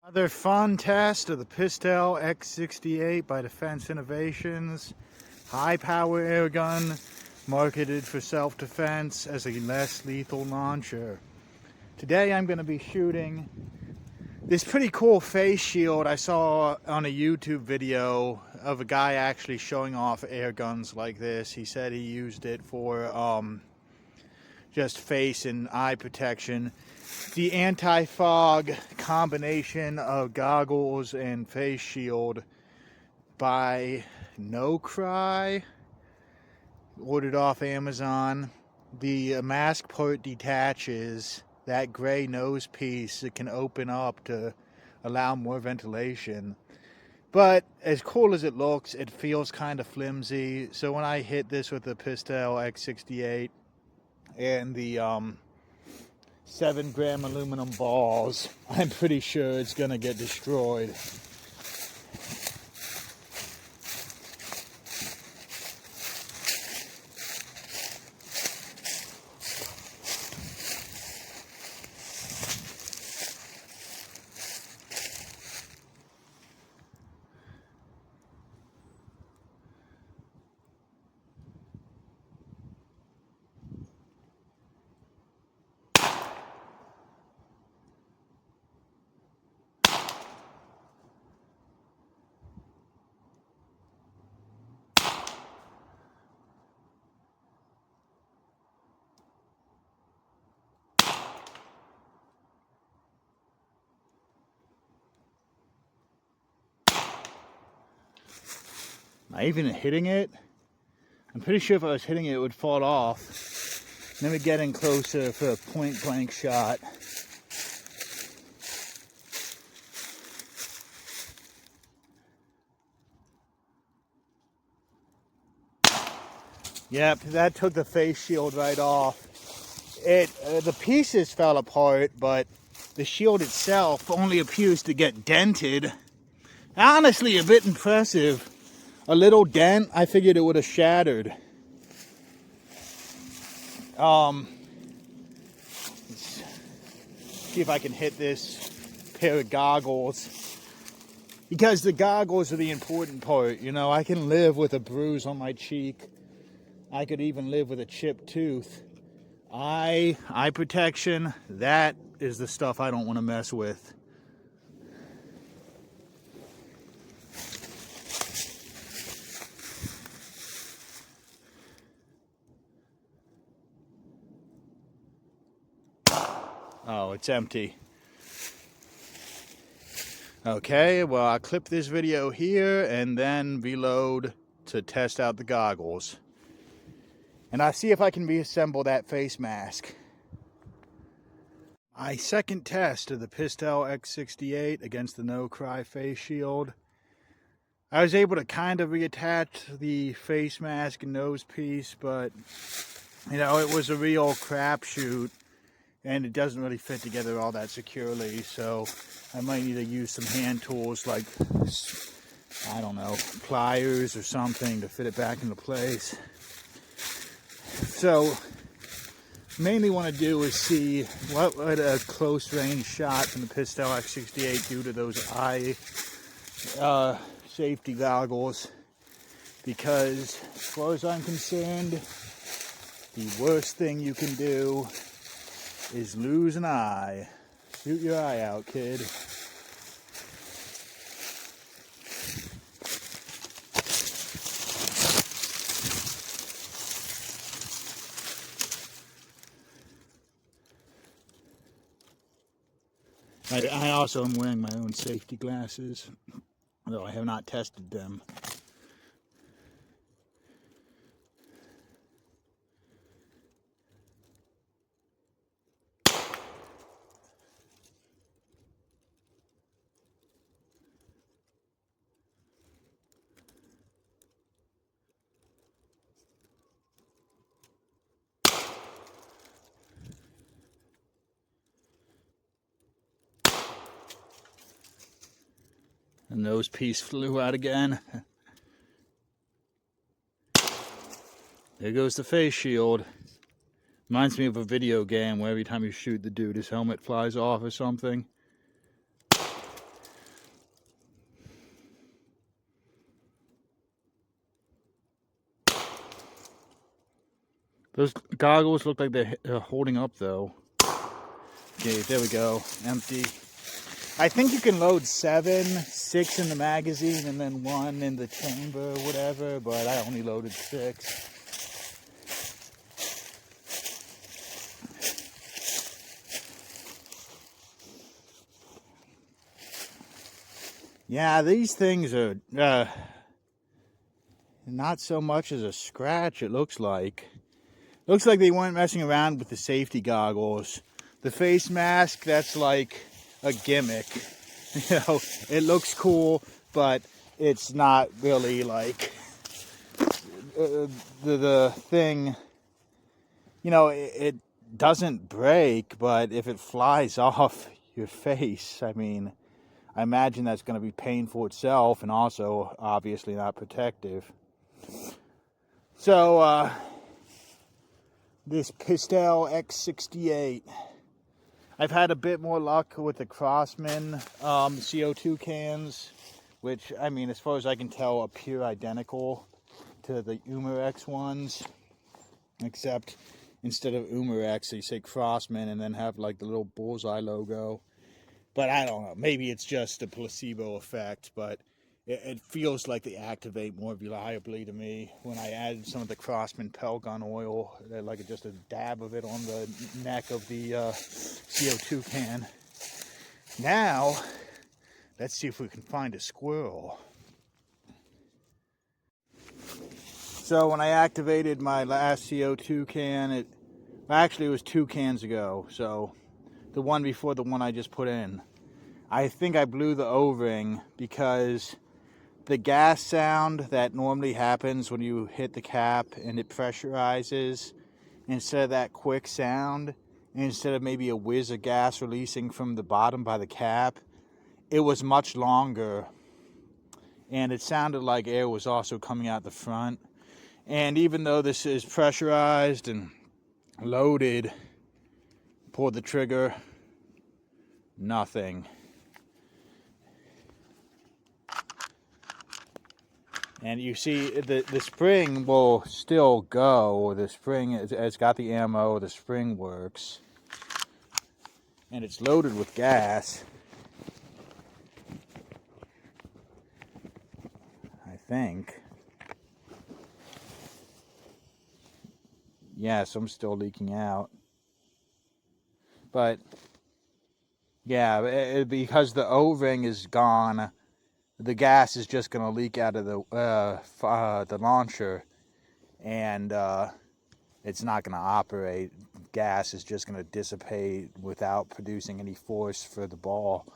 Another fun test of the Pistelle X-68 by Defense Innovations. High-power air gun, marketed for self-defense as a less lethal launcher. Today I'm going to be shooting this pretty cool face shield I saw on a YouTube video of a guy actually showing off air guns like this. He said he used it for just face and eye protection. The anti-fog combination of goggles and face shield by NoCry, ordered off Amazon. The mask part detaches. That gray nose piece, it can open up to allow more ventilation. But as cool as it looks, it feels kind of flimsy. So when I hit this with the Pistelle X-68 and the 7-gram aluminum balls, I'm pretty sure it's gonna get destroyed. Am I even hitting it? I'm pretty sure if I was hitting it, it would fall off. Let me get in closer for a point blank shot. Yep, that took the face shield right off. The pieces fell apart, but the shield itself only appears to get dented. Honestly, a bit impressive. A little dent, I figured it would have shattered. Let's see if I can hit this pair of goggles. Because the goggles are the important part. You know, I can live with a bruise on my cheek. I could even live with a chipped tooth. Eye protection, that is the stuff I don't want to mess with. Oh, it's empty. Okay, well, I'll clip this video here and then reload to test out the goggles. And I'll see if I can reassemble that face mask. My second test of the Pistelle X-68 against the NoCry face shield. I was able to kind of reattach the face mask and nose piece, but, you know, it was a real crapshoot. And it doesn't really fit together all that securely, so I might need to use some hand tools like, I don't know, pliers or something to fit it back into place. So, mainly want to do is see what would a close range shot from the Pistelle X-68 do to those eye safety goggles. Because, as far as I'm concerned, the worst thing you can do is lose an eye. Shoot your eye out, kid. I also am wearing my own safety glasses, though I have not tested them. The nose piece flew out again. There goes the face shield. Reminds me of a video game where every time you shoot the dude, his helmet flies off or something. Those goggles look like they're holding up though. Okay, there we go. Empty. I think you can load 7, 6 in the magazine and then 1 in the chamber or whatever, but I only loaded 6. Yeah, these things are not so much as a scratch, it looks like. Looks like they weren't messing around with the safety goggles. The face mask, that's like a gimmick. You know, it looks cool, but it's not really like the thing. You know, it doesn't break, but if it flies off your face, I mean, I imagine that's going to be painful itself and also obviously not protective. So, this Pistelle X-68. I've had a bit more luck with the Crosman CO2 cans, which, I mean, as far as I can tell, appear identical to the Umarex ones, except instead of Umarex, they say Crosman and then have like the little bullseye logo. But I don't know, maybe it's just a placebo effect, but it feels like they activate more reliably to me when I add some of the Crosman Pell Gun oil, like just a dab of it on the neck of the CO2 can. Now, let's see if we can find a squirrel. So when I activated my last CO2 can, actually it was 2 cans ago, so the one before the one I just put in. I think I blew the O-ring because the gas sound that normally happens when you hit the cap and it pressurizes, instead of that quick sound, instead of maybe a whiz of gas releasing from the bottom by the cap, it was much longer. And it sounded like air was also coming out the front. And even though this is pressurized and loaded, pull the trigger, nothing. And you see the spring will still go. The spring, it's got the ammo, the spring works. And it's loaded with gas. I think. Yeah, some still leaking out. But, yeah, because the O-ring is gone, the gas is just going to leak out of the launcher, and it's not going to operate. Gas is just going to dissipate without producing any force for the ball.